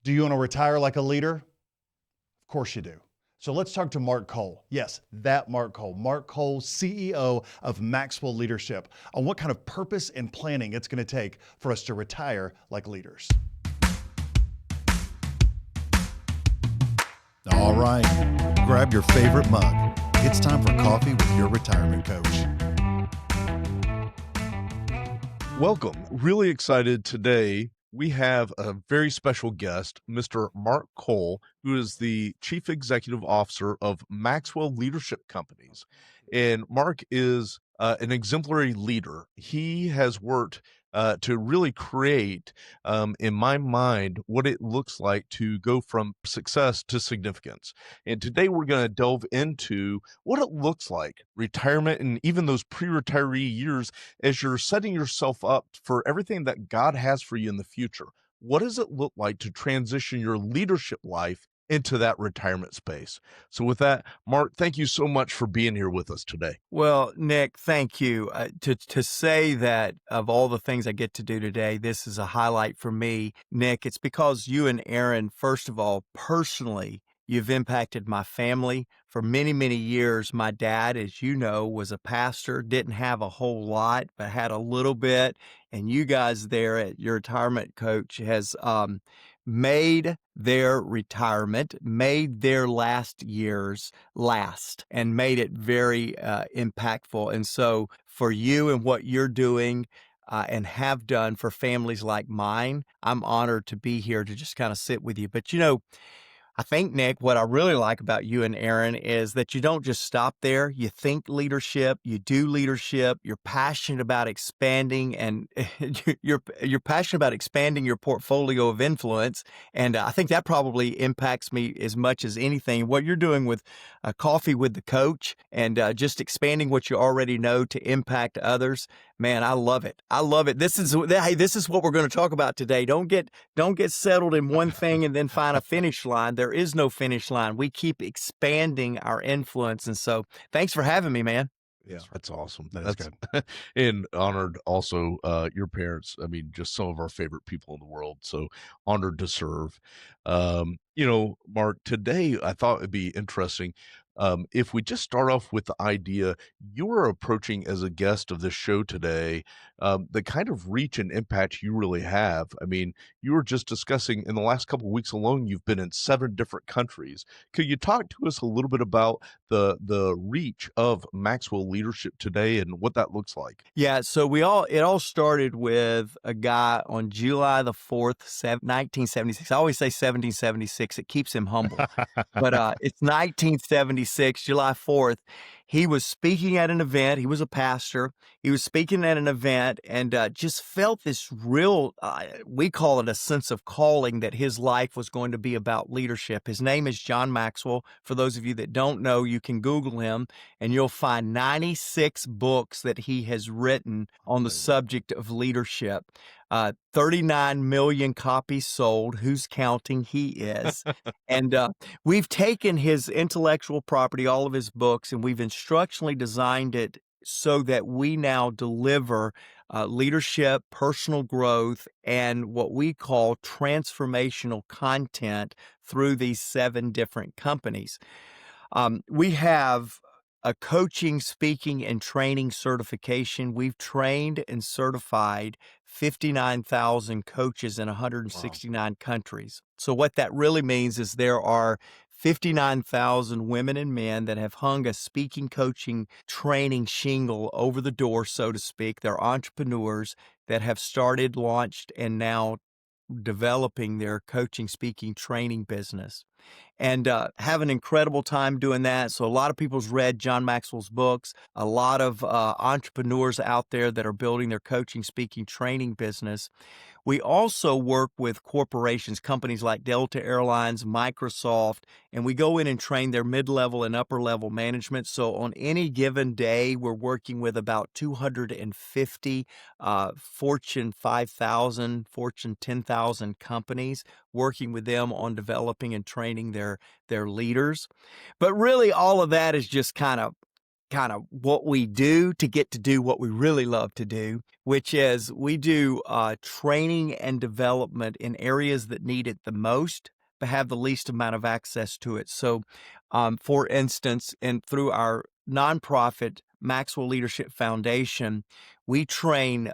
Do you want to retire like a leader? Of course you do. So let's talk to Mark Cole. Yes, that Mark Cole. Mark Cole, CEO of Maxwell Leadership, on what kind of purpose and planning it's going to take for us to retire like leaders. All right, grab your favorite mug. It's time for coffee with your retirement coach. Welcome. Really excited today. We have a very special guest, Mr. Mark Cole, who is the Chief Executive Officer of Maxwell Leadership Companies. And Mark is an exemplary leader. He has worked to really create, in my mind, what it looks like to go from success to significance. And today we're going to delve into what it looks like, retirement, and even those pre-retiree years as you're setting yourself up for everything that God has for you in the future. What does it look like to transition your leadership life into that retirement space? So with that, Mark, thank you so much for being here with us today. Well, Nick, thank you. To say that of all the things I get to do today, this is a highlight for me, Nick. It's because you and Aaron, first of all, personally, you've impacted my family for many, many years. My dad, as you know, was a pastor, didn't have a whole lot, but had a little bit. And you guys there at your retirement coach has made their retirement, made their last years last, and made it very impactful. And so for you and what you're doing and have done for families like mine, I'm honored to be here to just kind of sit with you. But I think, Nick, what I really like about you and Aaron is that you don't just stop there. You think leadership, you do leadership, you're passionate about expanding, and you're passionate about expanding your portfolio of influence. And I think that probably impacts me as much as anything. What you're doing with Coffee with the Coach and just expanding what you already know to impact others, man, I love it. I love it. This is what we're going to talk about today. Don't get settled in one thing and then find a finish line. There is no finish line. We keep expanding our influence. And so thanks for having me, man. Yeah, that's awesome. That's good. And honored also your parents. I mean, just some of our favorite people in the world. So honored to serve. Mark, today I thought it'd be interesting if we just start off with the idea you are approaching as a guest of this show today, the kind of reach and impact you really have. I mean, you were just discussing in the last couple of weeks alone, you've been in 7 different countries. Could you talk to us a little bit about the reach of Maxwell Leadership today and what that looks like? Yeah, so it all started with a guy on July the 4th, 1976. I always say 1776. It keeps him humble. But it's 1976, July 4th. He was speaking at an event. He was a pastor. He was speaking at an event and just felt this real, we call it a sense of calling, that his life was going to be about leadership. His name is John Maxwell. For those of you that don't know, you can Google him and you'll find 96 books that he has written on the subject of leadership. 39 million copies sold. Who's counting? He is. And we've taken his intellectual property, all of his books, and we've instructionally designed it so that we now deliver leadership, personal growth, and what we call transformational content through these 7 different companies. We have a coaching, speaking, and training certification. We've trained and certified 59,000 coaches in 169 countries. So what that really means is there are 59,000 women and men that have hung a speaking, coaching, training shingle over the door, so to speak. They're entrepreneurs that have started, launched, and now developing their coaching, speaking, training business. And have an incredible time doing that. So a lot of people's read John Maxwell's books, a lot of entrepreneurs out there that are building their coaching, speaking, training business. We also work with corporations, companies like Delta Airlines, Microsoft, and we go in and train their mid-level and upper-level management. So on any given day, we're working with about 250 Fortune 5,000, Fortune 10,000 companies, working with them on developing and training their leaders. But really, all of that is just kind of kind of what we do to get to do what we really love to do, which is we do training and development in areas that need it the most, but have the least amount of access to it. So, for instance, and through our nonprofit Maxwell Leadership Foundation, we train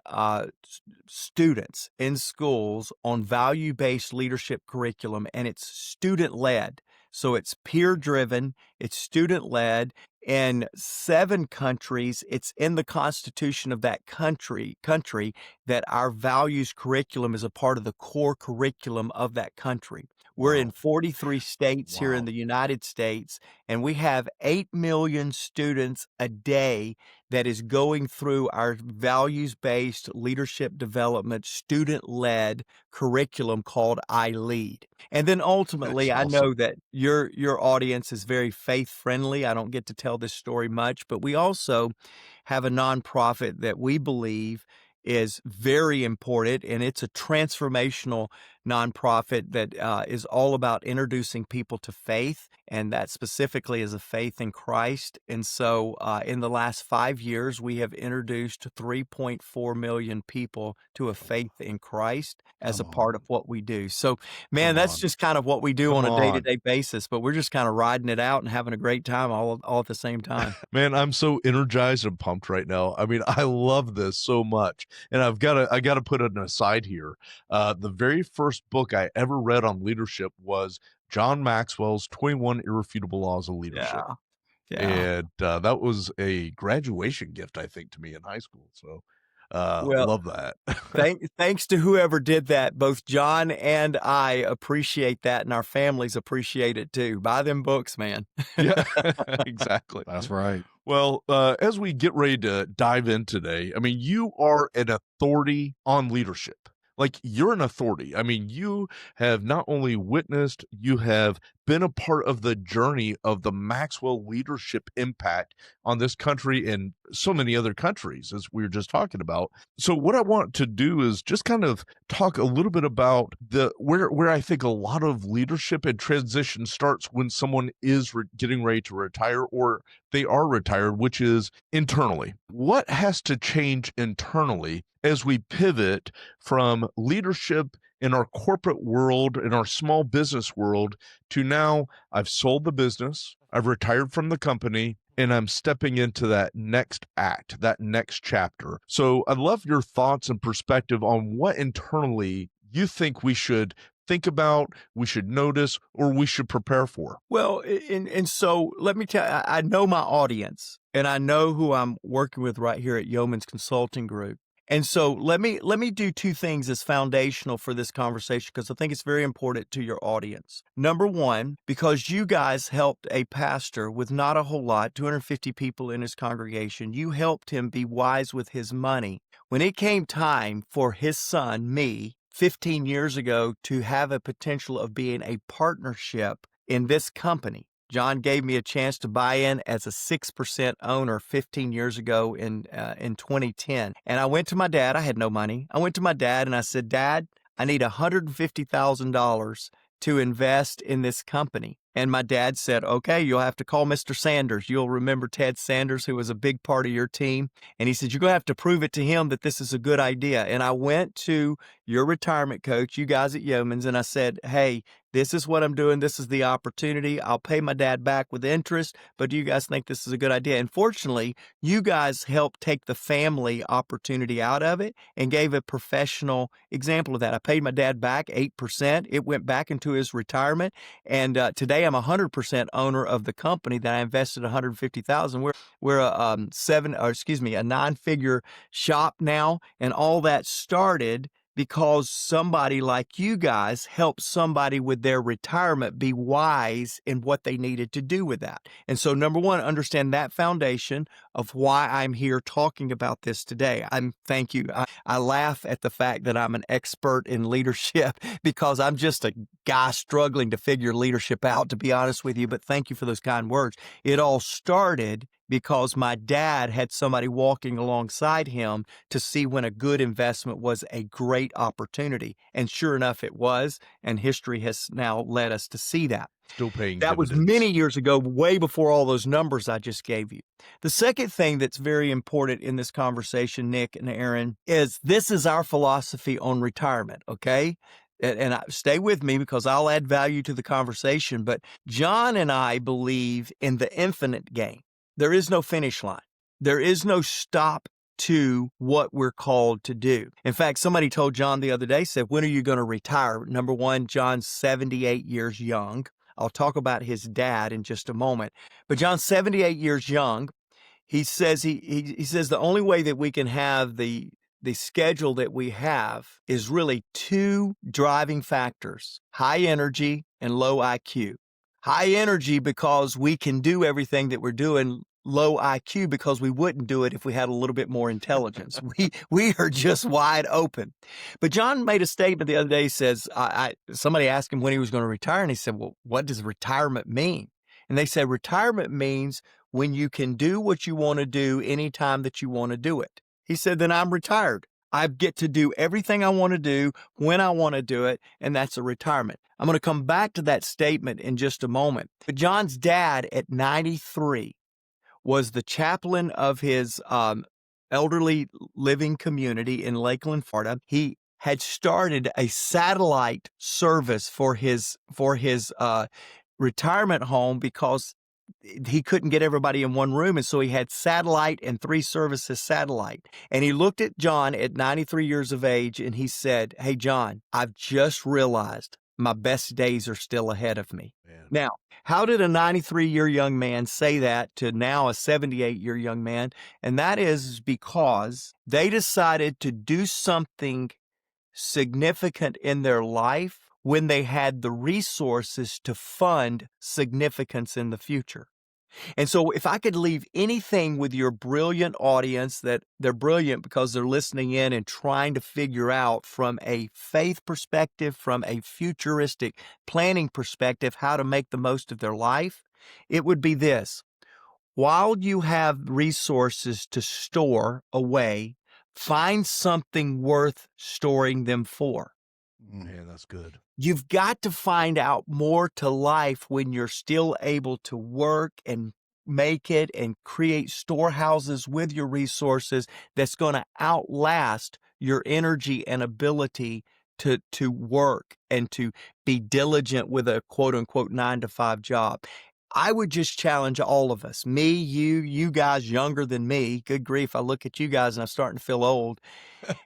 students in schools on value-based leadership curriculum, and it's student-led. So it's peer-driven, it's student-led. In 7 countries, it's in the constitution of that country that our values curriculum is a part of the core curriculum of that country. We're in 43 states here in the United States, and we have 8 million students a day that is going through our values-based leadership development, student-led curriculum called I Lead. And then ultimately, That's I awesome. know that your audience is very faith-friendly. I don't get to tell this story much, but we also have a nonprofit that we believe is very important, and it's a transformational nonprofit that is all about introducing people to faith, and that specifically is a faith in Christ. And so in the last 5 years, we have introduced 3.4 million people to a faith in Christ as a part of what we do. So, man, that's just kind of what we do on a day-to-day basis, but we're just kind of riding it out and having a great time all at the same time. Man, I'm so energized and pumped right now. I mean, I love this so much. And I got to put an aside here. The very first book I ever read on leadership was John Maxwell's 21 Irrefutable Laws of Leadership. Yeah. And that was a graduation gift, I think, to me in high school. So Well, love that. Thanks to whoever did that. Both John and I appreciate that, and our families appreciate it too. Buy them books, man. Yeah, exactly. That's right. Well, as we get ready to dive in today, I mean, you are an authority on leadership. Like, you're an authority. I mean, you have not only witnessed, you have been a part of the journey of the Maxwell leadership impact on this country and so many other countries, as we were just talking about. So what I want to do is just kind of talk a little bit about where I think a lot of leadership and transition starts when someone is getting ready to retire, or they are retired, which is internally. What has to change internally as we pivot from leadership in our corporate world, in our small business world, to now I've sold the business, I've retired from the company, and I'm stepping into that next act, that next chapter. So I'd love your thoughts and perspective on what internally you think we should think about, we should notice, or we should prepare for. Well, and so let me tell you, I know my audience, and I know who I'm working with right here at Yeoman's Consulting Group. And so let me do 2 things as foundational for this conversation, because I think it's very important to your audience. Number one, because you guys helped a pastor with not a whole lot, 250 people in his congregation, you helped him be wise with his money. When it came time for his son, me, 15 years ago, to have a potential of being a partnership in this company, John gave me a chance to buy in as a 6% owner 15 years ago in 2010. And I went to my dad. I had no money. I went to my dad and I said, Dad, I need $150,000 to invest in this company. And my dad said, okay, you'll have to call Mr. Sanders. You'll remember Ted Sanders, who was a big part of your team. And he said, you're going to have to prove it to him that this is a good idea. And I went to your retirement coach, you guys at Yeoman's, and I said, hey, this is what I'm doing. This is the opportunity. I'll pay my dad back with interest, but do you guys think this is a good idea? And fortunately, you guys helped take the family opportunity out of it and gave a professional example of that. I paid my dad back 8%. It went back into his retirement. And today I'm 100% owner of the company that I invested $150,000. We're a 9-figure shop now, and all that started because somebody like you guys helped somebody with their retirement be wise in what they needed to do with that. And so, number one, understand that foundation of why I'm here talking about this today. Thank you. I laugh at the fact that I'm an expert in leadership because I'm just a guy struggling to figure leadership out, to be honest with you, but thank you for those kind words. It all started because my dad had somebody walking alongside him to see when a good investment was a great opportunity. And sure enough, it was. And history has now led us to see that. Still paying That was dividends. many years ago, way before all those numbers I just gave you. The second thing that's very important in this conversation, Nick and Aaron, is this is our philosophy on retirement, okay? And stay with me because I'll add value to the conversation. But John and I believe in the infinite game. There is no finish line. There is no stop to what we're called to do. In fact, somebody told John the other day, said, when are you going to retire? Number one, John's 78 years young. I'll talk about his dad in just a moment. But John's 78 years young. He says he says the only way that we can have the schedule that we have is really two driving factors: high energy and low IQ. High energy because we can do everything that we're doing. Low IQ because we wouldn't do it if we had a little bit more intelligence. We are just wide open. But John made a statement the other day. He says, somebody asked him when he was going to retire, and he said, well, what does retirement mean? And they said, retirement means when you can do what you want to do anytime that you want to do it. He said, then I'm retired. I get to do everything I want to do when I want to do it, and that's a retirement. I'm going to come back to that statement in just a moment. But John's dad at 93 was the chaplain of his elderly living community in Lakeland, Florida. He had started a satellite service for his retirement home because he couldn't get everybody in one room. And so he had satellite and 3 services satellite. And he looked at John at 93 years of age and he said, hey, John, I've just realized my best days are still ahead of me. Man. Now, how did a 93-year young man say that to now a 78-year young man? And that is because they decided to do something significant in their life when they had the resources to fund significance in the future. And so if I could leave anything with your brilliant audience, that they're brilliant because they're listening in and trying to figure out from a faith perspective, from a futuristic planning perspective, how to make the most of their life, it would be this. While you have resources to store away, find something worth storing them for. Man, that's good. You've got to find out more to life when you're still able to work and make it and create storehouses with your resources that's going to outlast your energy and ability to work and to be diligent with a quote unquote 9-to-5 job. I would just challenge all of us, me, you guys younger than me. Good grief, I look at you guys and I'm starting to feel old.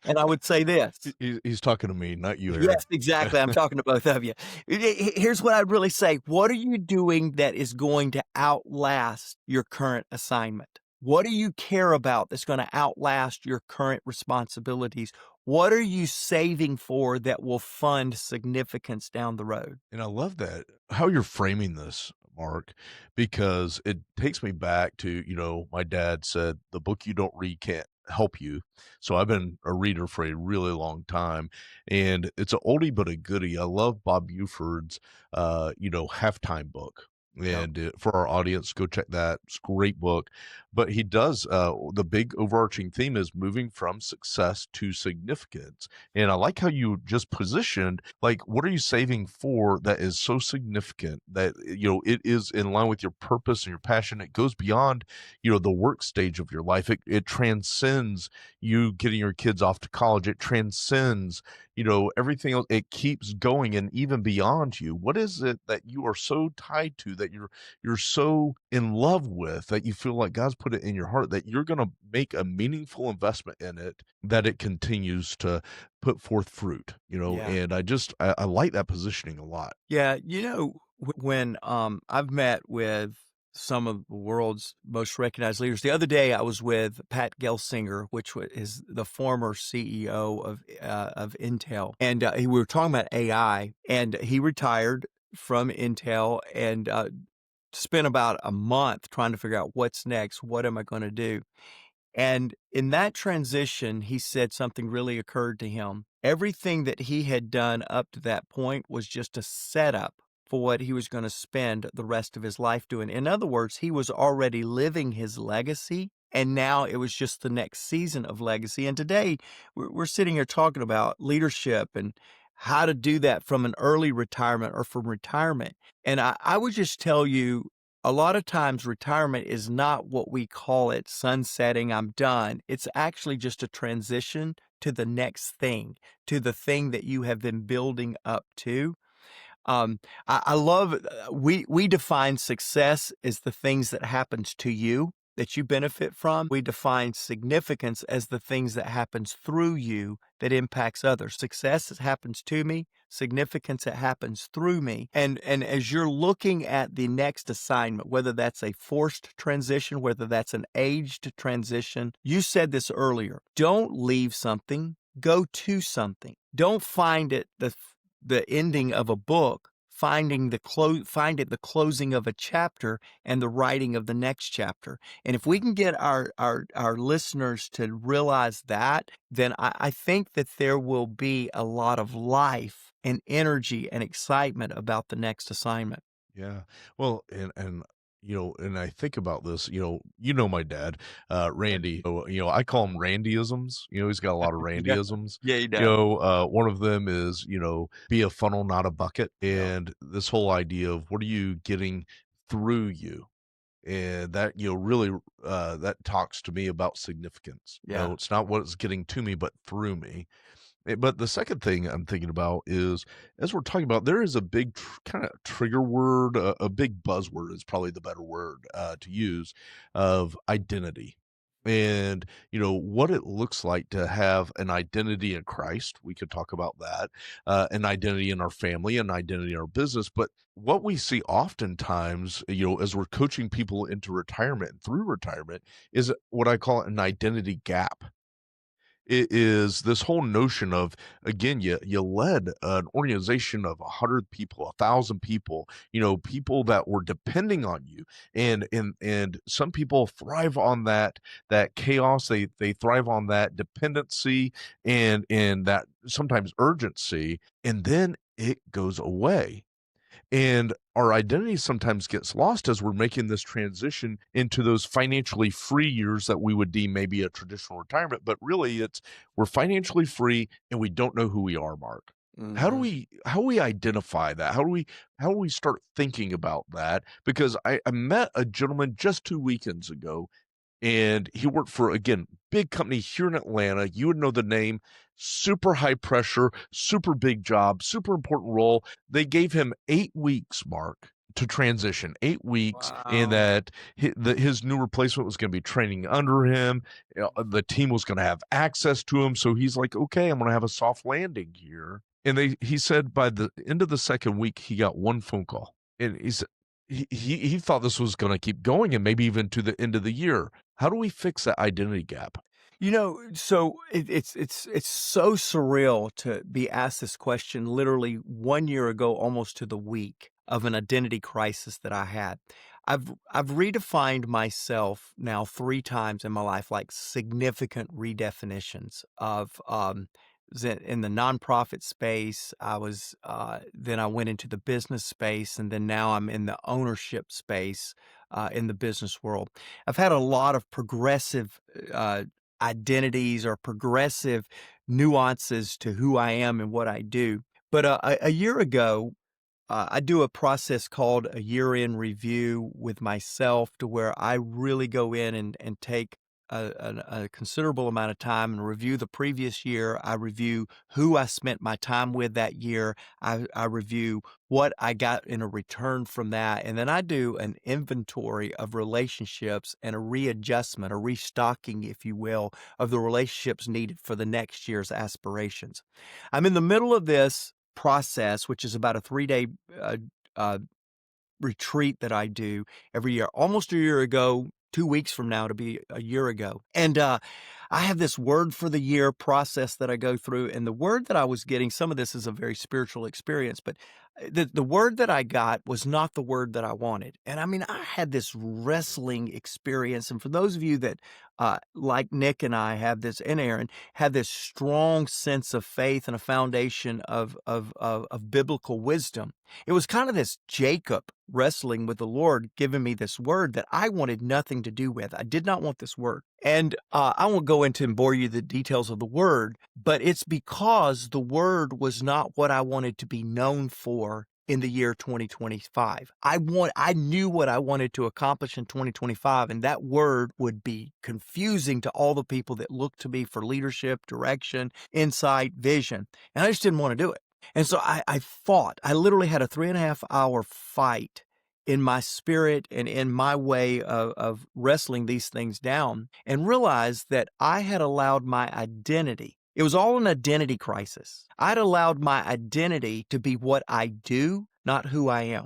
And I would say this. He's talking to me, not you, Aaron. Yes, exactly. I'm talking to both of you. Here's what I'd really say. What are you doing that is going to outlast your current assignment? What do you care about that's going to outlast your current responsibilities? What are you saving for that will fund significance down the road? And I love that, how you're framing this, Mark, because it takes me back to, my dad said, the book you don't read can't help you. So I've been a reader for a really long time, and it's an oldie but a goodie. I love Bob Buford's, Halftime book. And for our audience, go check that. It's a great book. But he does, the big overarching theme is moving from success to significance. And I like how you just positioned, like, what are you saving for that is so significant that, it is in line with your purpose and your passion. It goes beyond, the work stage of your life. It transcends you getting your kids off to college. It transcends, everything else. It keeps going and even beyond you. What is it that you are so tied to, that you're so in love with, that you feel like God's put it in your heart, that you're going to make a meaningful investment in it, that it continues to put forth fruit, and I like that positioning a lot. Yeah. When I've met with some of the world's most recognized leaders. The other day, I was with Pat Gelsinger, which is the former CEO of Intel, and we were talking about AI. And he retired from Intel and spent about a month trying to figure out what's next. What am I going to do? And in that transition, he said something really occurred to him. Everything that he had done up to that point was just a setup for what he was going to spend the rest of his life doing. In other words, he was already living his legacy, and now it was just the next season of legacy. And today, we're sitting here talking about leadership and how to do that from an early retirement or from retirement. And I would just tell you, a lot of times retirement is not what we call it, sunsetting, I'm done. It's actually just a transition to the next thing, to the thing that you have been building up to. I love we define success as the things that happens to you that you benefit from. We define significance as the things that happens through you that impacts others. Success that happens to me, significance that happens through me. And as you're looking at the next assignment, whether that's a forced transition, whether that's an aged transition, you said this earlier. Don't leave something, go to something. Don't find it the ending of a book, find it the closing of a chapter and the writing of the next chapter. And if we can get our listeners to realize that, then I think that there will be a lot of life and energy and excitement about the next assignment. Yeah. Well, and and I think about this, my dad, Randy. So, I call him Randyisms. He's got a lot of Yeah, Randyisms. yeah, he does. One of them is, be a funnel, not a bucket. Yeah. And this whole idea of what are you getting through you? And that, really, that talks to me about significance. Yeah. It's not what it's getting to me, but through me. But the second thing I'm thinking about is, as we're talking about, there is a big kind of trigger word, a big buzzword is probably the better word to use, of identity. And, what it looks like to have an identity in Christ. We could talk about that, an identity in our family, an identity in our business. But what we see oftentimes, as we're coaching people into retirement and through retirement, is what I call an identity gap. It is this whole notion of, again, you led an organization of 100 people, 1,000 people, people that were depending on you, and some people thrive on that chaos. They thrive on that dependency and that sometimes urgency, and then it goes away. And our identity sometimes gets lost as we're making this transition into those financially free years that we would deem maybe a traditional retirement. But really, we're financially free and we don't know who we are, Mark. Mhm. How do we identify that? How do we start thinking about that? Because I met a gentleman just 2 weekends ago, and he worked for, again, big company here in Atlanta. You would know the name. Super high pressure, super big job, super important role. They gave him 8 weeks, Mark, to transition. 8 weeks, and Wow. that his new replacement was going to be training under him. The team was going to have access to him. So he's like, okay, I'm going to have a soft landing here. And he said by the end of the second week, he got one phone call, and he thought this was going to keep going and maybe even to the end of the year. How do we fix that identity gap? So it's so surreal to be asked this question literally 1 year ago, almost to the week of an identity crisis that I had. I've redefined myself now 3 times in my life, like significant redefinitions of in the nonprofit space. Then I went into the business space, and then now I'm in the ownership space in the business world. I've had a lot of progressive identities or progressive nuances to who I am and what I do. But a year ago, I do a process called a year-end review with myself, to where I really go in and take a considerable amount of time and review the previous year. I review who I spent my time with that year. I review what I got in a return from that. And then I do an inventory of relationships and a readjustment, a restocking, if you will, of the relationships needed for the next year's aspirations. I'm in the middle of this process, which is about a 3-day uh, retreat that I do every year. Almost a year ago, 2 weeks from now to be a year ago. And I have this word for the year process that I go through. And the word that I was getting, some of this is a very spiritual experience, but the word that I got was not the word that I wanted. And I mean, I had this wrestling experience. And for those of you that, like Nick and I have this, and Aaron, have this strong sense of faith and a foundation of biblical wisdom, it was kind of this Jacob wrestling with the Lord, giving me this word that I wanted nothing to do with. I did not want this word. And I won't go into and bore you the details of the word, but it's because the word was not what I wanted to be known for in the year 2025. I knew what I wanted to accomplish in 2025, and that word would be confusing to all the people that look to me for leadership, direction, insight, vision. And I just didn't want to do it. And so I fought. I literally had a 3.5-hour fight in my spirit and in my way of wrestling these things down, and realized that I had allowed my identity. It was all an identity crisis. I'd allowed my identity to be what I do, not who I am.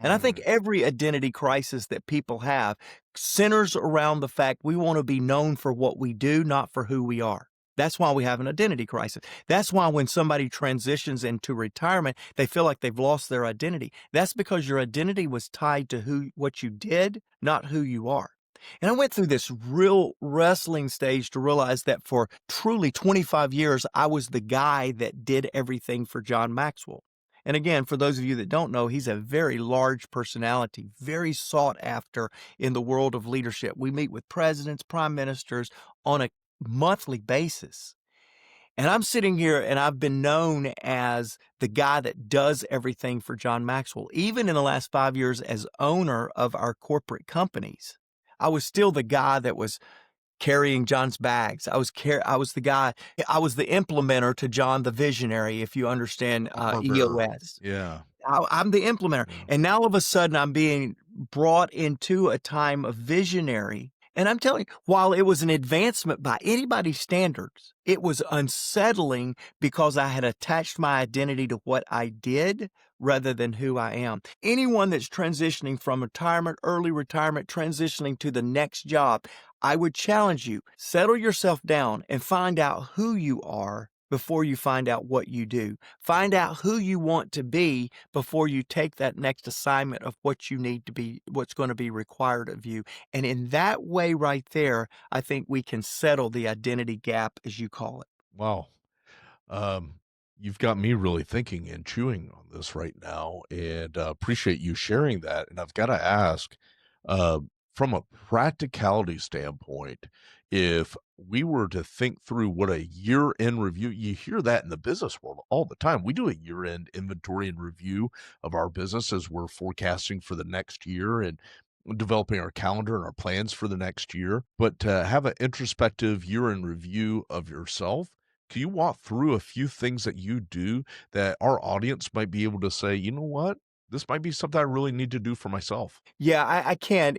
And I think every identity crisis that people have centers around the fact we want to be known for what we do, not for who we are. That's why we have an identity crisis. That's why when somebody transitions into retirement, they feel like they've lost their identity. That's because your identity was tied to what you did, not who you are. And I went through this real wrestling stage to realize that for truly 25 years, I was the guy that did everything for John Maxwell. And again, for those of you that don't know, he's a very large personality, very sought after in the world of leadership. We meet with presidents, prime ministers on a monthly basis. And I'm sitting here and I've been known as the guy that does everything for John Maxwell. Even in the last 5 years as owner of our corporate companies, I was still the guy that was carrying John's bags. I was the guy, I was the implementer to John the visionary, if you understand EOS. Yeah. I'm the implementer. Yeah. And now all of a sudden I'm being brought into a time of visionary. And I'm telling you, while it was an advancement by anybody's standards, it was unsettling because I had attached my identity to what I did rather than who I am. Anyone that's transitioning from retirement, early retirement, transitioning to the next job, I would challenge you, settle yourself down and find out who you are before you find out what you do. Find out who you want to be before you take that next assignment of what you need to be, what's going to be required of you. And in that way right there, I think we can settle the identity gap, as you call it. Wow. You've got me really thinking and chewing on this right now, and appreciate you sharing that. And I've got to ask, from a practicality standpoint, if we were to think through what a year-end review, you hear that in the business world all the time. We do a year-end inventory and review of our business as we're forecasting for the next year and developing our calendar and our plans for the next year. But to have an introspective year-end review of yourself, can you walk through a few things that you do that our audience might be able to say, you know what? This might be something I really need to do for myself. Yeah, I can.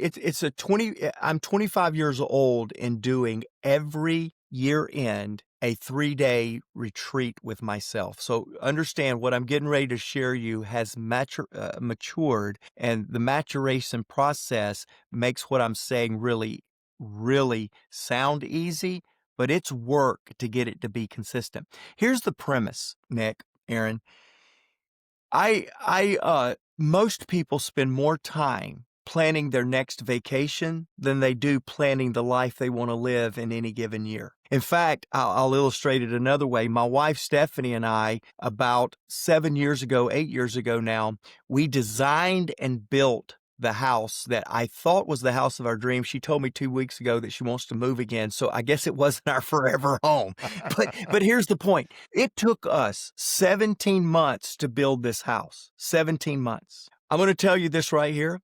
I'm 25 years old in doing every year end a 3-day retreat with myself. So understand what I'm getting ready to share you has matured, and the maturation process makes what I'm saying really, really sound easy, but it's work to get it to be consistent. Here's the premise, Nick, Aaron. Most people spend more time planning their next vacation than they do planning the life they want to live in any given year. In fact, I'll illustrate it another way. My wife, Stephanie, and I, about 8 years ago now, we designed and built the house that I thought was the house of our dreams. She told me 2 weeks ago that she wants to move again. So I guess it wasn't our forever home. But here's the point. It took us 17 months to build this house. 17 months. I'm going to tell you this right here.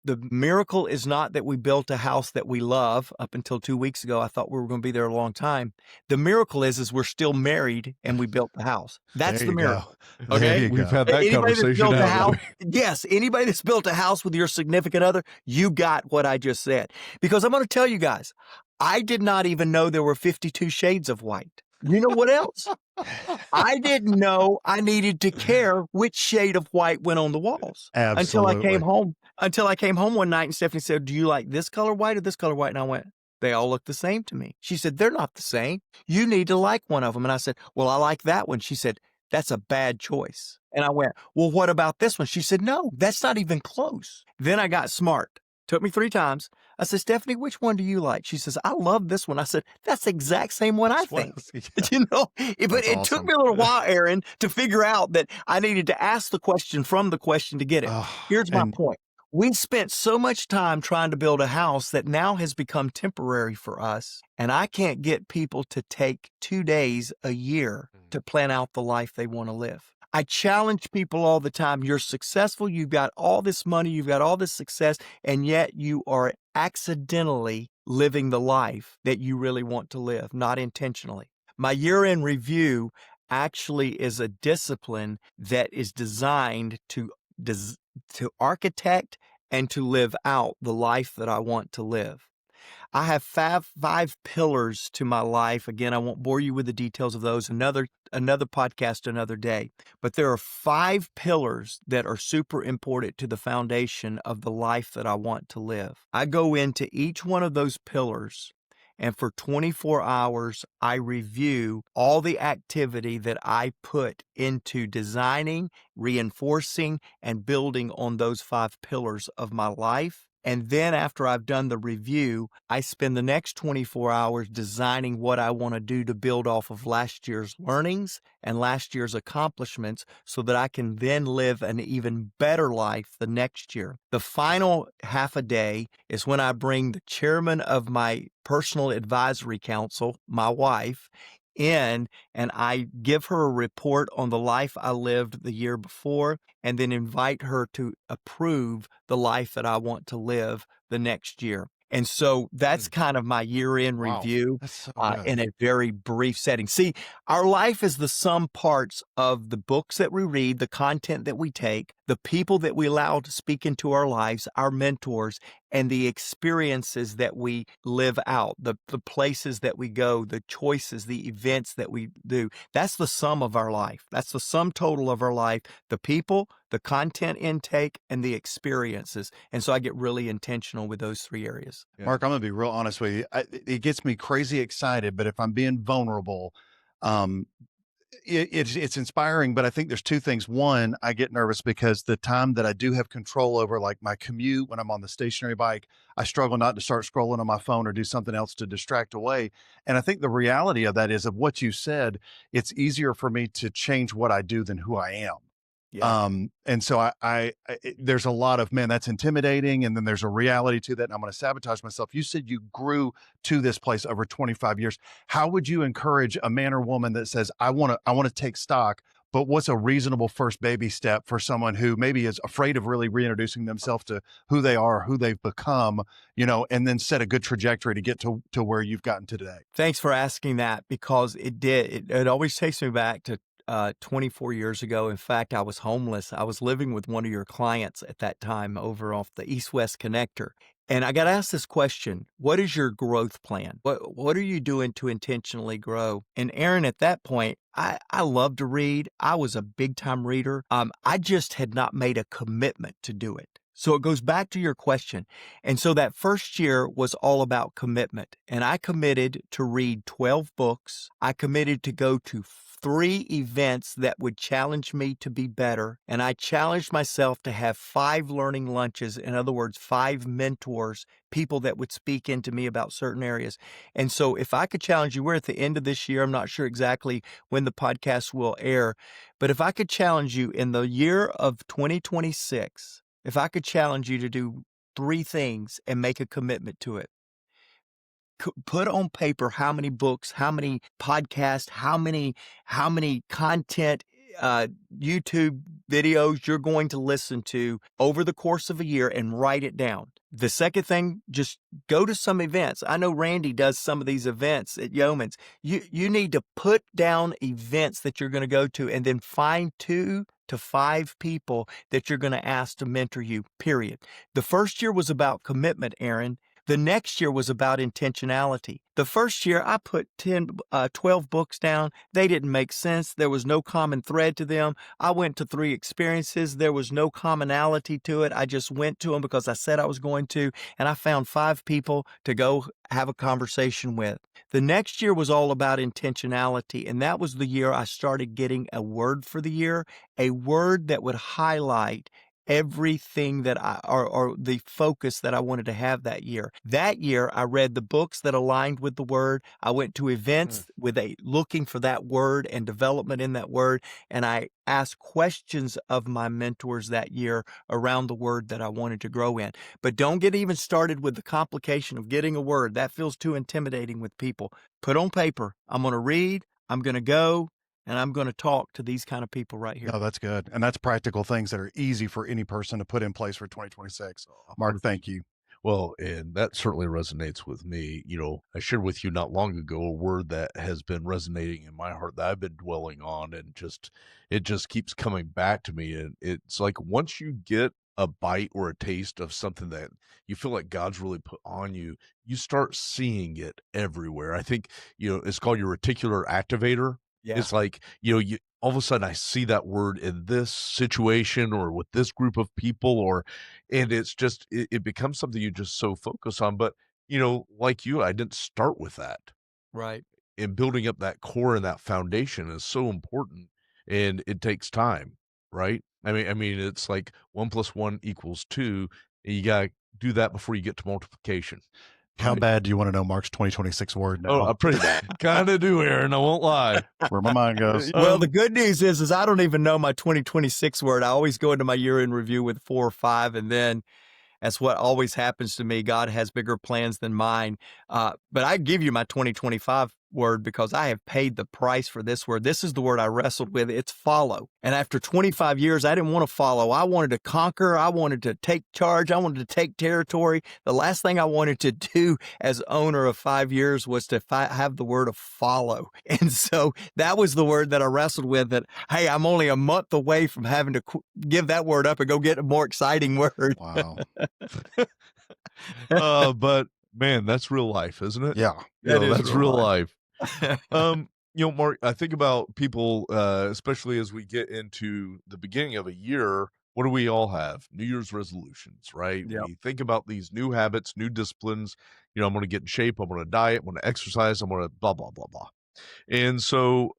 The miracle is not that we built a house that we love. Up until 2 weeks ago, I thought we were going to be there a long time. The miracle is we're still married and we built the house. That's the miracle. Go. Okay. We've had that conversation. Yes. Anybody that's built a house with your significant other, you got what I just said. Because I'm going to tell you guys, I did not even know there were 52 shades of white. You know what else? I didn't know I needed to care which shade of white went on the walls. Absolutely. Until I came home one night and Stephanie said, "Do you like this color white or this color white?" And I went, They all look the same to me. She said, they're not the same. You need to like one of them. And I said, well, I like that one. She said, that's a bad choice. And I went, well, what about this one? She said, no, that's not even close. Then I got smart. Took me 3 times. I said, Stephanie, which one do you like? She says, I love this one. I said, that's the exact same one I think. You know, but it took me a little while, Aaron, to figure out that I needed to ask the question from the question to get it. Here's my point. We spent so much time trying to build a house that now has become temporary for us. And I can't get people to take 2 days a year to plan out the life they want to live. I challenge people all the time. You're successful. You've got all this money. You've got all this success. And yet you are accidentally living the life that you really want to live, not intentionally. My year-end review actually is a discipline that is designed to architect and to live out the life that I want to live. I have five pillars to my life. Again, I won't bore you with the details of those. Another podcast, another day. But there are 5 pillars that are super important to the foundation of the life that I want to live. I go into each one of those pillars, and for 24 hours, I review all the activity that I put into designing, reinforcing, and building on those 5 pillars of my life. And then after I've done the review, I spend the next 24 hours designing what I want to do to build off of last year's learnings and last year's accomplishments so that I can then live an even better life the next year. The final half a day is when I bring the chairman of my personal advisory council, my wife, in, and I give her a report on the life I lived the year before, and then invite her to approve the life that I want to live the next year. And so that's kind of my year-end review in a very brief setting. See, our life is the sum parts of the books that we read, the content that we take, the people that we allow to speak into our lives, our mentors, and the experiences that we live out, the places that we go, the choices, the events that we do. That's the sum of our life. That's the sum total of our life, the people, the content intake, and the experiences. And so I get really intentional with those 3 areas. Yeah. Mark, I'm going to be real honest with you. It gets me crazy excited, but if I'm being vulnerable, it's inspiring, but I think there's 2 things. One, I get nervous because the time that I do have control over, like my commute, when I'm on the stationary bike, I struggle not to start scrolling on my phone or do something else to distract away. And I think the reality of that is, of what you said, it's easier for me to change what I do than who I am. Yeah. And so there's a lot of, man, that's intimidating. And then there's a reality to that. And I'm going to sabotage myself. You said you grew to this place over 25 years. How would you encourage a man or woman that says, I want to take stock, but what's a reasonable first baby step for someone who maybe is afraid of really reintroducing themselves to who they are, who they've become, and then set a good trajectory to get to where you've gotten to today? Thanks for asking that, because it always takes me back to 24 years ago. In fact, I was homeless. I was living with one of your clients at that time over off the East-West Connector. And I got asked this question: what is your growth plan? What are you doing to intentionally grow? And Aaron, at that point, I love to read. I was a big time reader. I just had not made a commitment to do it. So it goes back to your question. And so that first year was all about commitment. And I committed to read 12 books. I committed to go to 3 events that would challenge me to be better. And I challenged myself to have 5 learning lunches. In other words, 5 mentors, people that would speak into me about certain areas. And so if I could challenge you, we're at the end of this year. I'm not sure exactly when the podcast will air, but if I could challenge you in the year of 2026, if I could challenge you to do 3 things and make a commitment to it: put on paper how many books, how many podcasts, how many content, YouTube videos you're going to listen to over the course of a year, and write it down. The second thing, just go to some events. I know Randy does some of these events at Yeoman's. You need to put down events that you're going to go to, and then find 2 to 5 people that you're going to ask to mentor you, period. The first year was about commitment, Aaron, The next year was about intentionality. The first year, I put 12 books down. They didn't make sense. There was no common thread to them. I went to 3 experiences. There was no commonality to it. I just went to them because I said I was going to, and I found 5 people to go have a conversation with. The next year was all about intentionality, and that was the year I started getting a word for the year, a word that would highlight everything that or the focus that I wanted to have that year. That year, I read the books that aligned with the word. I went to events with looking for that word and development in that word. And I asked questions of my mentors that year around the word that I wanted to grow in. But don't get even started with the complication of getting a word. That feels too intimidating with people. Put on paper. I'm going to read. I'm going to go. And I'm going to talk to these kind of people right here. No, that's good. And that's practical things that are easy for any person to put in place for 2026. Mark, thank you. Well, and that certainly resonates with me. I shared with you not long ago a word that has been resonating in my heart that I've been dwelling on, and it just keeps coming back to me. And it's like once you get a bite or a taste of something that you feel like God's really put on you, you start seeing it everywhere. I think, it's called your reticular activator. Yeah. It's like, you all of a sudden I see that word in this situation or with this group of people, and it's just, it becomes something you just so focus on. But, like you, I didn't start with that. Right. And building up that core and that foundation is so important, and it takes time, right? I mean, it's like 1 + 1 = 2, and you got to do that before you get to multiplication. How bad do you want to know Mark's 2026 word now? Oh, I pretty kind of do, Aaron. I won't lie. Where my mind goes. Well, the good news is I don't even know my 2026 word. I always go into my year-end review with 4 or 5, and then that's what always happens to me. God has bigger plans than mine. But I give you my 2025 word because I have paid the price for this word. This is the word I wrestled with. It's follow. And after 25 years, I didn't want to follow. I wanted to conquer. I wanted to take charge. I wanted to take territory. The last thing I wanted to do as owner of 5 years was to have the word of follow. And so that was the word that I wrestled with, that, hey, I'm only a month away from having to give that word up and go get a more exciting word. Wow. But man, that's real life, isn't it? Yeah. That's real life. Mark, I think about people, especially as we get into the beginning of a year. What do we all have? New Year's resolutions, right? Yep. We think about these new habits, new disciplines. I'm going to get in shape. I'm going to diet. I'm going to exercise. I'm going to blah, blah, blah, blah. And so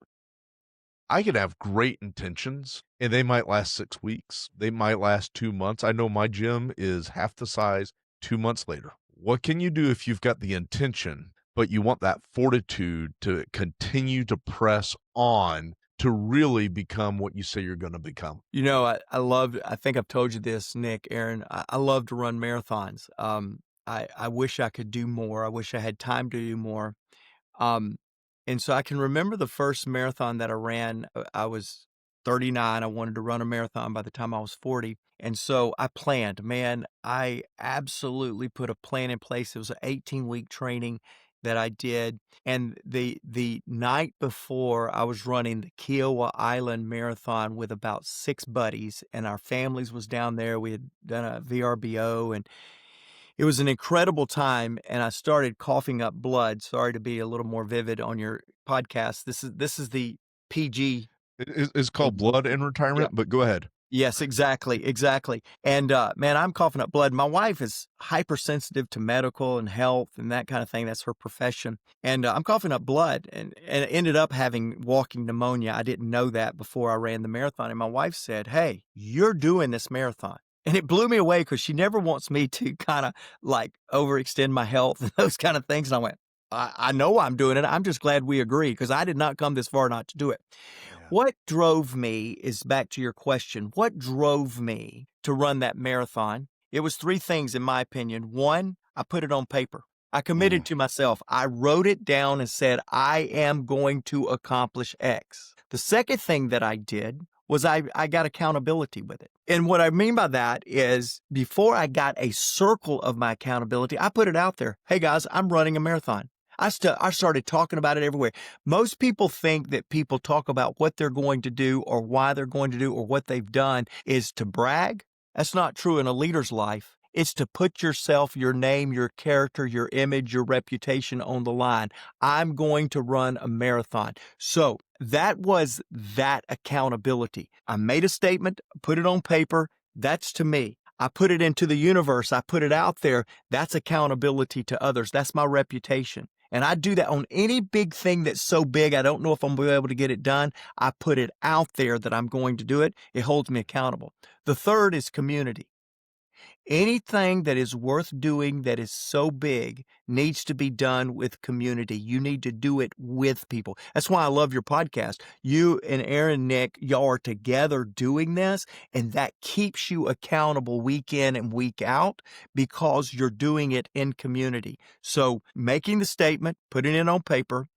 I could have great intentions, and they might last 6 weeks. They might last 2 months. I know my gym is half the size 2 months later. What can you do if you've got the intention, but you want that fortitude to continue to press on to really become what you say you're going to become? I think I've told you this, Nick, Aaron, I love to run marathons. I wish I could do more. I wish I had time to do more. And so I can remember the first marathon that I ran. I was 39. I wanted to run a marathon by the time I was 40. And so I planned, man, I absolutely put a plan in place. It was an 18-week training that I did. And the night before, I was running the Kiowa Island Marathon with about 6 buddies, and our families was down there. We had done a VRBO, and it was an incredible time. And I started coughing up blood. Sorry to be a little more vivid on your podcast. This is the PG. It's called Blood in Retirement, Yeah. but go ahead. Yes, exactly. And man, I'm coughing up blood. My wife is hypersensitive to medical and health and that kind of thing. That's her profession. And I'm coughing up blood and ended up having walking pneumonia. I didn't know that before I ran the marathon. And my wife said, hey, you're doing this marathon. And it blew me away because she never wants me to kind of like overextend my health and those kind of things. And I went, I know I'm doing it. I'm just glad we agree because I did not come this far not to do it. What drove me is back to your question. What drove me to run that marathon? It was 3 things, in my opinion. 1, I put it on paper. I committed to myself. I wrote it down and said, I am going to accomplish X. The second thing that I did was I got accountability with it. And what I mean by that is before I got a circle of my accountability, I put it out there. Hey guys, I'm running a marathon. I started talking about it everywhere. Most people think that people talk about what they're going to do or why they're going to do or what they've done is to brag. That's not true in a leader's life. It's to put yourself, your name, your character, your image, your reputation on the line. I'm going to run a marathon. So that was that accountability. I made a statement, put it on paper. That's to me. I put it into the universe. I put it out there. That's accountability to others. That's my reputation. And I do that on any big thing that's so big, I don't know if I'm going to be able to get it done. I put it out there that I'm going to do it. It holds me accountable. The third is community. Anything that is worth doing that is so big needs to be done with community. You need to do it with people. That's why I love your podcast. You and Aaron, Nick, y'all are together doing this, and that keeps you accountable week in and week out because you're doing it in community. So making the statement, putting it on paper,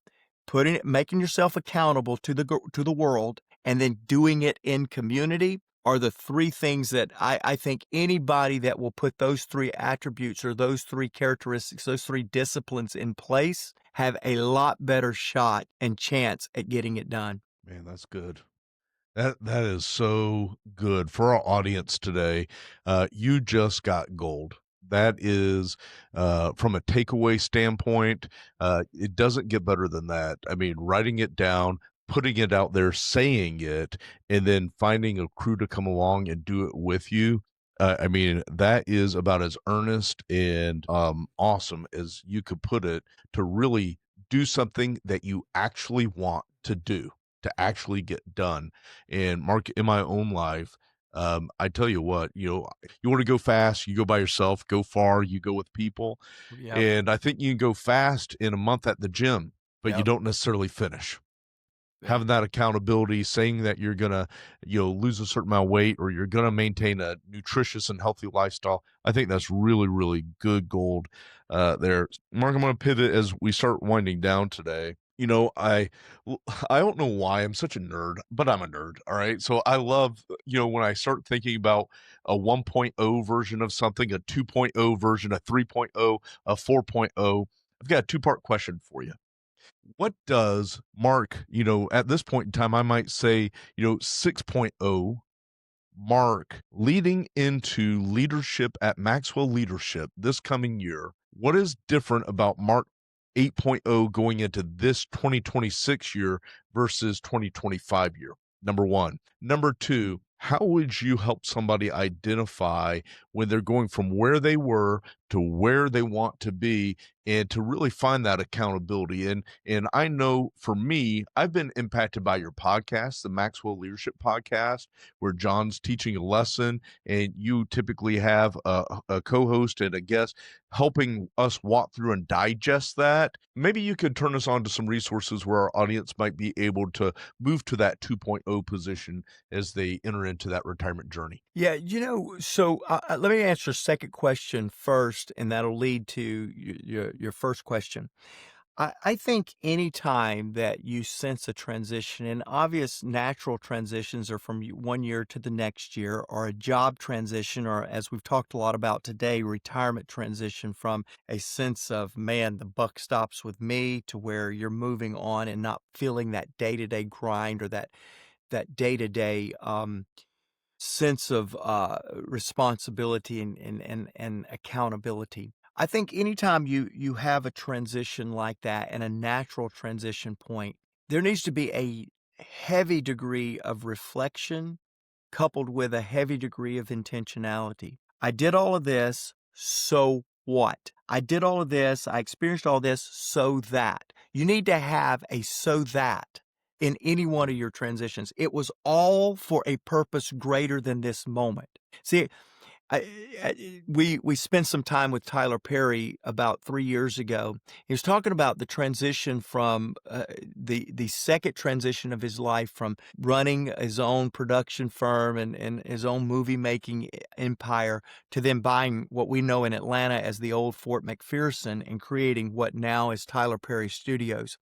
making yourself accountable to the world, and then doing it in community are the three things that I think anybody that will put those three attributes or those three characteristics, those three disciplines in place have a lot better shot and chance at getting it done. Man, that's good. That is so good for our audience today. You just got gold. That is, from a takeaway standpoint, it doesn't get better than that. I mean, writing it down, putting it out there, saying it, and then finding a crew to come along and do it with you. I mean, that is about as earnest and awesome as you could put it, to really do something that you actually want to do, to actually get done. And Mark, in my own life, I tell you what, you want to go fast, you go by yourself; go far, you go with people. Yep. And I think you can go fast in a month at the gym, but you Yep. don't necessarily finish. Having that accountability, saying that you're gonna, lose a certain amount of weight, or you're gonna maintain a nutritious and healthy lifestyle. I think that's really, really good gold there. Mark, I'm gonna pivot as we start winding down today. I don't know why I'm such a nerd, but I'm a nerd. All right. So I love, when I start thinking about a 1.0 version of something, a 2.0 version, a 3.0, a 4.0. I've got a two-part question for you. What does Mark, at this point in time, I might say, 6.0, Mark leading into leadership at Maxwell Leadership this coming year? What is different about Mark 8.0 going into this 2026 year versus 2025 year? Number one. Number two, how would you help somebody identify when they're going from where they were to where they want to be, and to really find that accountability? And I know for me, I've been impacted by your podcast, the Maxwell Leadership Podcast, where John's teaching a lesson, and you typically have a co-host and a guest helping us walk through and digest that. Maybe you could turn us on to some resources where our audience might be able to move to that 2.0 position as they enter into that retirement journey. Yeah, so let me answer the second question first, and that'll lead to your first question. I think any time that you sense a transition, and obvious natural transitions are from one year to the next year, or a job transition, or as we've talked a lot about today, retirement transition, from a sense of, man, the buck stops with me, to where you're moving on and not feeling that day-to-day grind, or that day-to-day sense of responsibility and accountability. I think anytime you have a transition like that, and a natural transition point, there needs to be a heavy degree of reflection coupled with a heavy degree of intentionality. I did all of this, so what? I did all of this, I experienced all this, so that. You need to have a so that in any one of your transitions. It was all for a purpose greater than this moment. See, we spent some time with Tyler Perry about 3 years ago. He was talking about the transition from the second transition of his life, from running his own production firm and his own movie making empire, to then buying what we know in Atlanta as the old Fort McPherson, and creating what now is Tyler Perry Studios.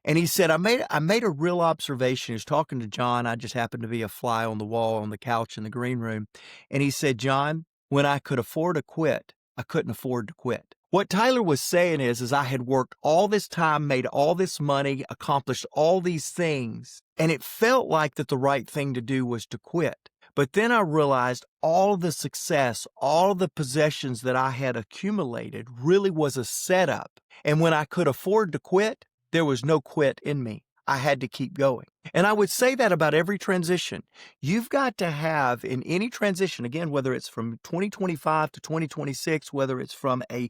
And he said, I made a real observation. He was talking to John. I just happened to be a fly on the wall on the couch in the green room. And he said, John, when I could afford to quit, I couldn't afford to quit. What Tyler was saying is I had worked all this time, made all this money, accomplished all these things, and it felt like that the right thing to do was to quit. But then I realized all of the success, all of the possessions that I had accumulated really was a setup. And when I could afford to quit, there was no quit in me. I had to keep going. And I would say that about every transition. You've got to have in any transition, again, whether it's from 2025 to 2026, whether it's from a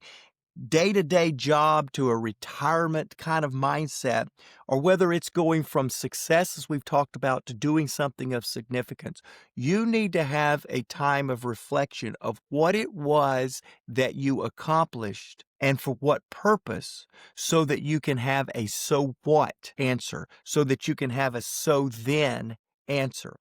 day-to-day job to a retirement kind of mindset, or whether it's going from success, as we've talked about, to doing something of significance, you need to have a time of reflection of what it was that you accomplished and for what purpose, so that you can have a so what answer, so that you can have a so then answer.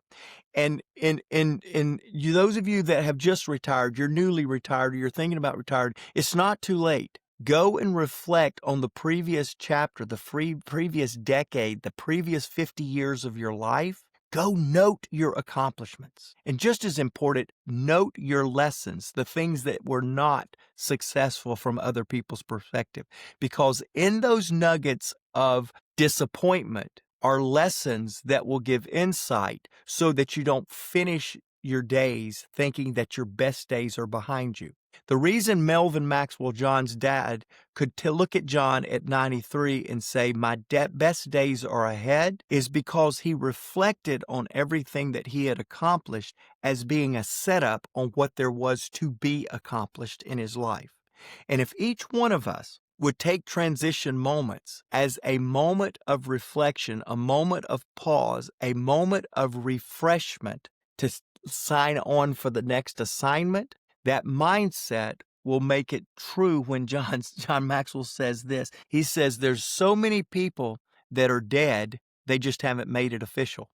And you, those of you that have just retired, you're newly retired, or you're thinking about retired, it's not too late. Go and reflect on the previous chapter, the previous decade, the previous 50 years of your life. Go note your accomplishments. And just as important, note your lessons, the things that were not successful from other people's perspective. Because in those nuggets of disappointment are lessons that will give insight so that you don't finish your days thinking that your best days are behind you. The reason Melvin Maxwell, John's dad, could look at John at 93 and say, my best days are ahead, is because he reflected on everything that he had accomplished as being a setup on what there was to be accomplished in his life. And if each one of us would take transition moments as a moment of reflection, a moment of pause, a moment of refreshment to sign on for the next assignment, that mindset will make it true when John Maxwell says this. He says there's so many people that are dead, they just haven't made it official.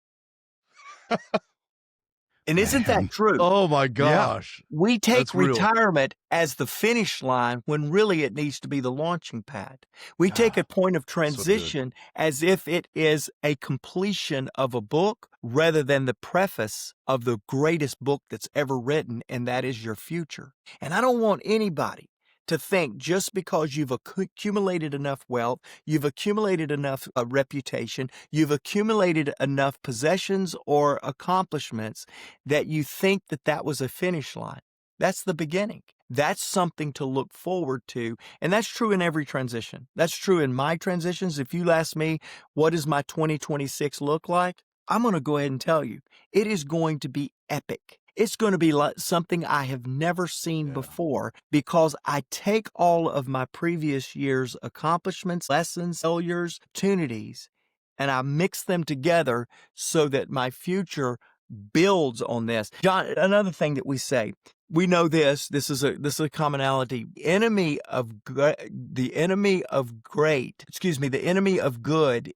And isn't that true? Oh my Yeah. gosh. We take That's real. retirement as the finish line when really it needs to be the launching pad. We take a point of transition as if it is a completion of a book rather than the preface of the greatest book that's ever written, and that is your future. And I don't want anybody to think just because you've accumulated enough wealth, you've accumulated enough reputation, you've accumulated enough possessions or accomplishments that you think that that was a finish line. That's the beginning. That's something to look forward to. And that's true in every transition. That's true in my transitions. If you ask me, what does my 2026 look like? I'm going to go ahead and tell you, it is going to be epic. It's going to be like something I have never seen before, because I take all of my previous year's accomplishments, lessons, failures, opportunities, and I mix them together so that my future builds on this. John, another thing that we say, we know this is a commonality. The enemy of good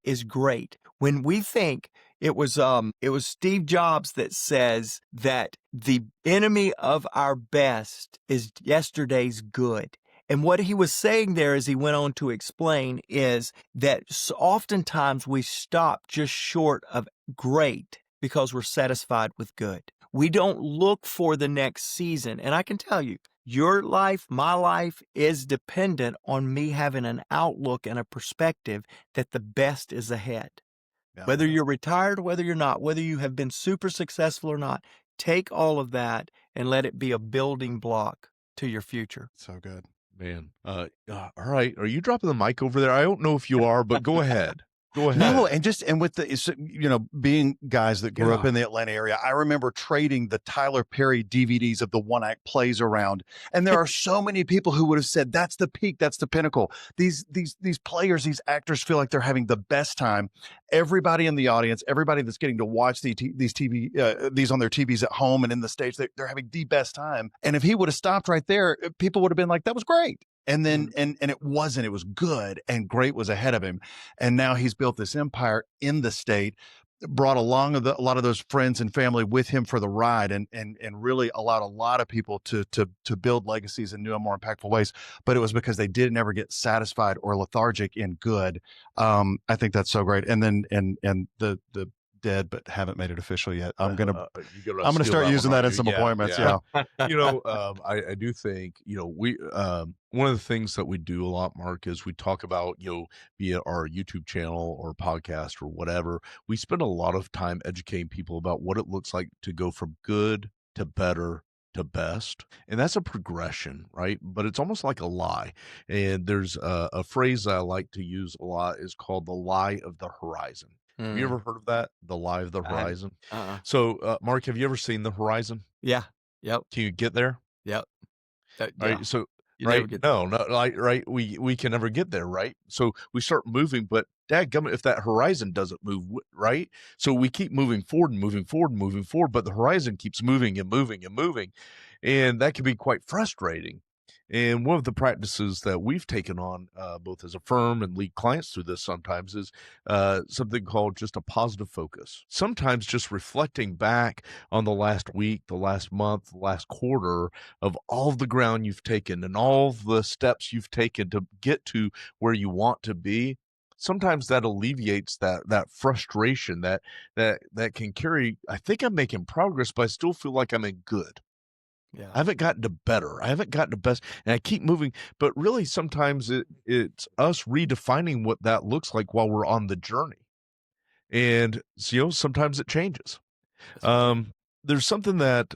is great. When we think it was Steve Jobs that says that the enemy of our best is yesterday's good. And what he was saying there, as he went on to explain, is that oftentimes we stop just short of great because we're satisfied with good. We don't look for the next season. And I can tell you, your life, my life, is dependent on me having an outlook and a perspective that the best is ahead. Yeah. Whether you're retired, whether you're not, whether you have been super successful or not, take all of that and let it be a building block to your future. So good. Man. All right. Are you dropping the mic over there? I don't know if you are, but go ahead. Go ahead. No, and with the, being guys that grew up in the Atlanta area, I remember trading the Tyler Perry DVDs of the one-act plays around. And there are so many people who would have said, that's the peak, that's the pinnacle. These players, these actors feel like they're having the best time. Everybody in the audience, everybody that's getting to watch these on their TVs at home and in the States, they're having the best time. And if he would have stopped right there, people would have been like, that was great. And then, and it wasn't, it was good, and great was ahead of him. And now he's built this empire in the state, brought along a lot of those friends and family with him for the ride, and really allowed a lot of people to build legacies in new and more impactful ways. But it was because they didn't ever get satisfied or lethargic in good. I think that's so great. And then, and the dead but haven't made it official yet. You I'm gonna steal start that using one, that in aren't some you? appointments. Yeah. I do think, we, one of the things that we do a lot, Mark, is we talk about, via our YouTube channel or podcast or whatever, we spend a lot of time educating people about what it looks like to go from good to better to best. And that's a progression, right? But it's almost like a lie. And there's a phrase that I like to use a lot is called the lie of the horizon. Have you ever heard of that? The lie of the I haven't. horizon? Uh-uh. Mark, have you ever seen the horizon? Yeah. Yep. Can you get there? Yep. Yeah. Right. So, You never right. get No, like, right. We can never get there. Right. So we start moving, but dadgummit, if that horizon doesn't move, right. So we keep moving forward and moving forward and moving forward, but the horizon keeps moving and moving and moving. And that can be quite frustrating. And one of the practices that we've taken on, both as a firm and lead clients through this sometimes, is something called just a positive focus. Sometimes just reflecting back on the last week, the last month, the last quarter of all of the ground you've taken and all the steps you've taken to get to where you want to be. Sometimes that alleviates that frustration that can carry. I think I'm making progress, but I still feel like I'm in good. Yeah. I haven't gotten to better. I haven't gotten to best, and I keep moving. But really, sometimes it's us redefining what that looks like while we're on the journey. And so, sometimes it changes. That's right. There's something that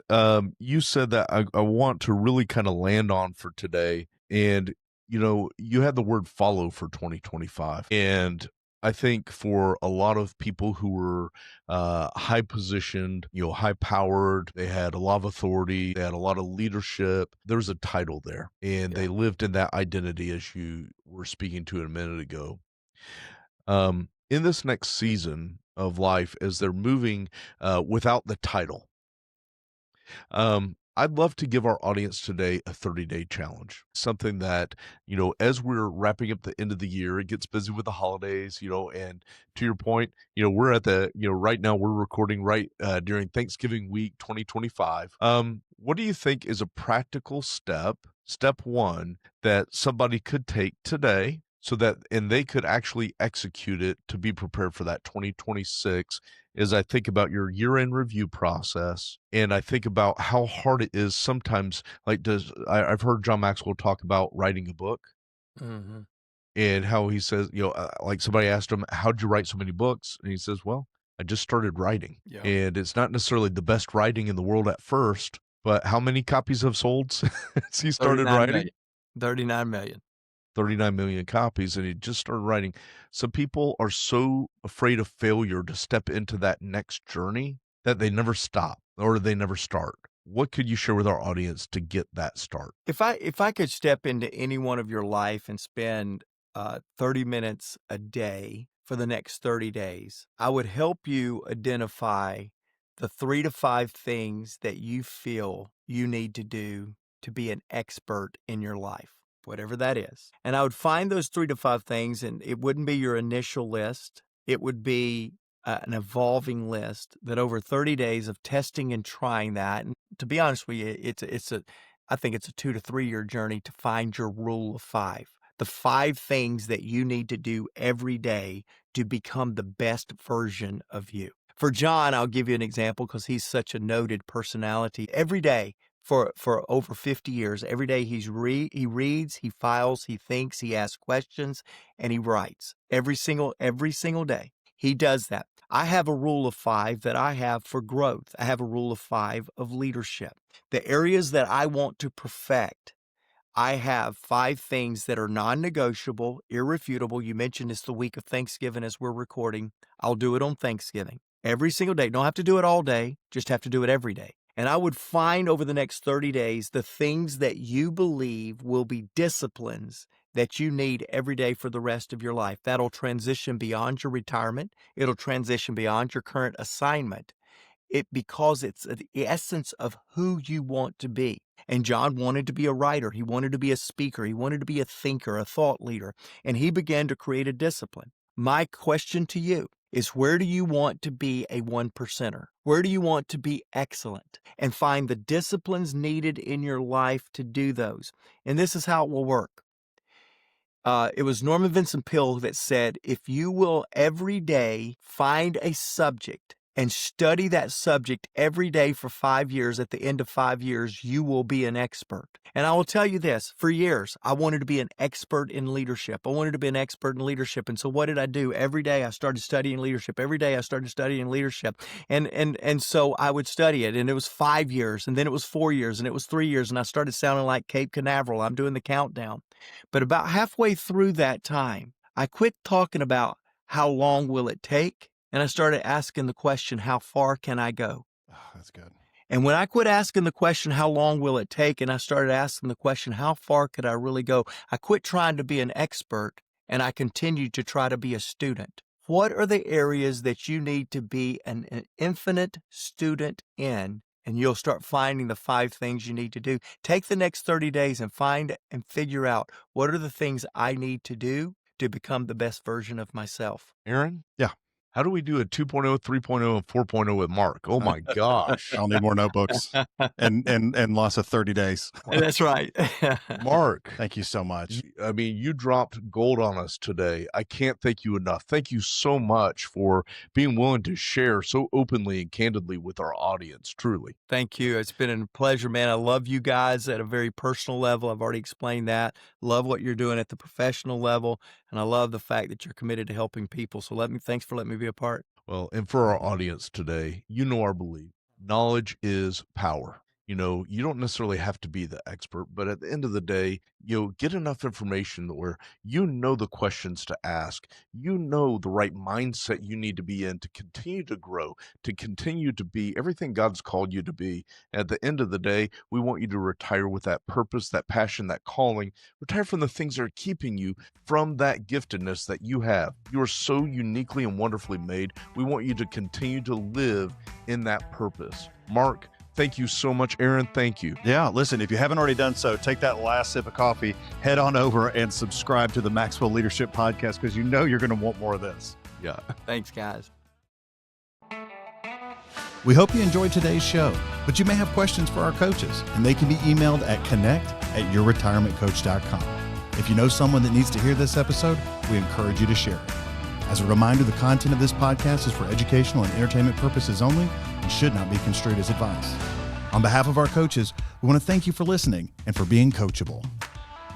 you said that I want to really kind of land on for today. And, you had the word follow for 2025. And I think for a lot of people who were high positioned, high powered, they had a lot of authority, they had a lot of leadership. There was a title there, and they lived in that identity, as you were speaking to a minute ago. In this next season of life, as they're moving without the title, I'd love to give our audience today a 30-day challenge. Something that, as we're wrapping up the end of the year, it gets busy with the holidays, and to your point, we're at the, right now we're recording right during Thanksgiving week 2025. What do you think is a practical step one, that somebody could take today and they could actually execute it to be prepared for that 2026? As I think about your year-end review process, and I think about how hard it is sometimes, like I've heard John Maxwell talk about writing a book, Mm-hmm. and how he says, like somebody asked him, how'd you write so many books? And he says, well, I just started writing. Yeah. And it's not necessarily the best writing in the world at first, but how many copies have sold since he started 39 writing? million. 39 million. 39 million copies, and he just started writing. Some people are so afraid of failure to step into that next journey that they never stop or they never start. What could you share with our audience to get that start? If I could step into any one of your life and spend 30 minutes a day for the next 30 days, I would help you identify the 3 to 5 things that you feel you need to do to be an expert in your life, whatever that is. And I would find those 3 to 5 things, and it wouldn't be your initial list. It would be an evolving list that over 30 days of testing and trying that. And to be honest with you, I think it's a 2 to 3 year journey to find your rule of 5. The 5 things that you need to do every day to become the best version of you. For John, I'll give you an example because he's such a noted personality. Every day for over 50 years, every day he reads, he files, he thinks, he asks questions, and he writes. Every single day. He does that. I have a rule of 5 that I have for growth. I have a rule of 5 of leadership. The areas that I want to perfect, I have 5 things that are non-negotiable, irrefutable. You mentioned it's the week of Thanksgiving as we're recording. I'll do it on Thanksgiving. Every single day. Don't have to do it all day, just have to do it every day. And I would find over the next 30 days the things that you believe will be disciplines that you need every day for the rest of your life. That'll transition beyond your retirement. It'll transition beyond your current assignment. Because it's the essence of who you want to be. And John wanted to be a writer. He wanted to be a speaker. He wanted to be a thinker, a thought leader. And he began to create a discipline. My question to you is, where do you want to be a 1%er? Where do you want to be excellent? And find the disciplines needed in your life to do those. And this is how it will work. It was Norman Vincent Peale that said, if you will every day find a subject and study that subject every day for 5 years. At the end of 5 years, you will be an expert. And I will tell you this, for years, I wanted to be an expert in leadership. I wanted to be an expert in leadership. And so what did I do? Every day I started studying leadership. Every day I started studying leadership. And so I would study it. And it was 5 years, and then it was 4 years, and it was 3 years. And I started sounding like Cape Canaveral. I'm doing the countdown. But about halfway through that time, I quit talking about how long will it take? And I started asking the question, how far can I go? Oh, that's good. And when I quit asking the question, how long will it take? And I started asking the question, how far could I really go? I quit trying to be an expert, and I continued to try to be a student. What are the areas that you need to be an infinite student in? And you'll start finding the 5 things you need to do. Take the next 30 days and find and figure out, what are the things I need to do to become the best version of myself? Aaron? Yeah. How do we do a 2.0, 3.0, and 4.0 with Mark? Oh my gosh. I'll need more notebooks and lots of 30 days. That's right. Mark, Thank you so much. I mean, you dropped gold on us today. I can't thank you enough. Thank you so much for being willing to share so openly and candidly with our audience, truly. Thank you. It's been a pleasure, man. I love you guys at a very personal level. I've already explained that. Love what you're doing at the professional level. And I love the fact that you're committed to helping people. So thanks for letting me be a part. Well, and for our audience today, you know our belief. Knowledge is power. You know, you don't necessarily have to be the expert, but at the end of the day, get enough information where you know the questions to ask, you know the right mindset you need to be in to continue to grow, to continue to be everything God's called you to be. At the end of the day, we want you to retire with that purpose, that passion, that calling. Retire from the things that are keeping you from that giftedness that you have. You are so uniquely and wonderfully made. We want you to continue to live in that purpose. Mark, thank you so much. Aaron, thank you. Yeah, listen, if you haven't already done so, take that last sip of coffee, head on over and subscribe to the Maxwell Leadership Podcast, because you know you're going to want more of this. Yeah. Thanks, guys. We hope you enjoyed today's show, but you may have questions for our coaches, and they can be emailed at connect@yourretirementcoach.com. If you know someone that needs to hear this episode, we encourage you to share it. As a reminder, the content of this podcast is for educational and entertainment purposes only and should not be construed as advice. On behalf of our coaches, we want to thank you for listening and for being coachable.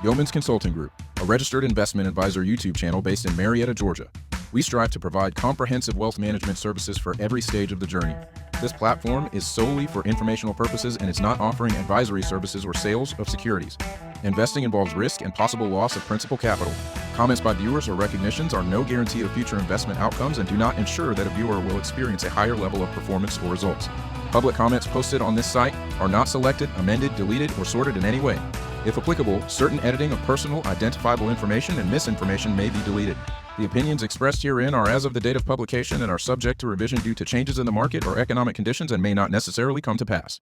Yeomans Consulting Group, a registered investment advisor YouTube channel based in Marietta, Georgia. We strive to provide comprehensive wealth management services for every stage of the journey. This platform is solely for informational purposes and is not offering advisory services or sales of securities. Investing involves risk and possible loss of principal capital. Comments by viewers or recognitions are no guarantee of future investment outcomes and do not ensure that a viewer will experience a higher level of performance or results. Public comments posted on this site are not selected, amended, deleted, or sorted in any way. If applicable, certain editing of personal, identifiable information and misinformation may be deleted. The opinions expressed herein are as of the date of publication and are subject to revision due to changes in the market or economic conditions and may not necessarily come to pass.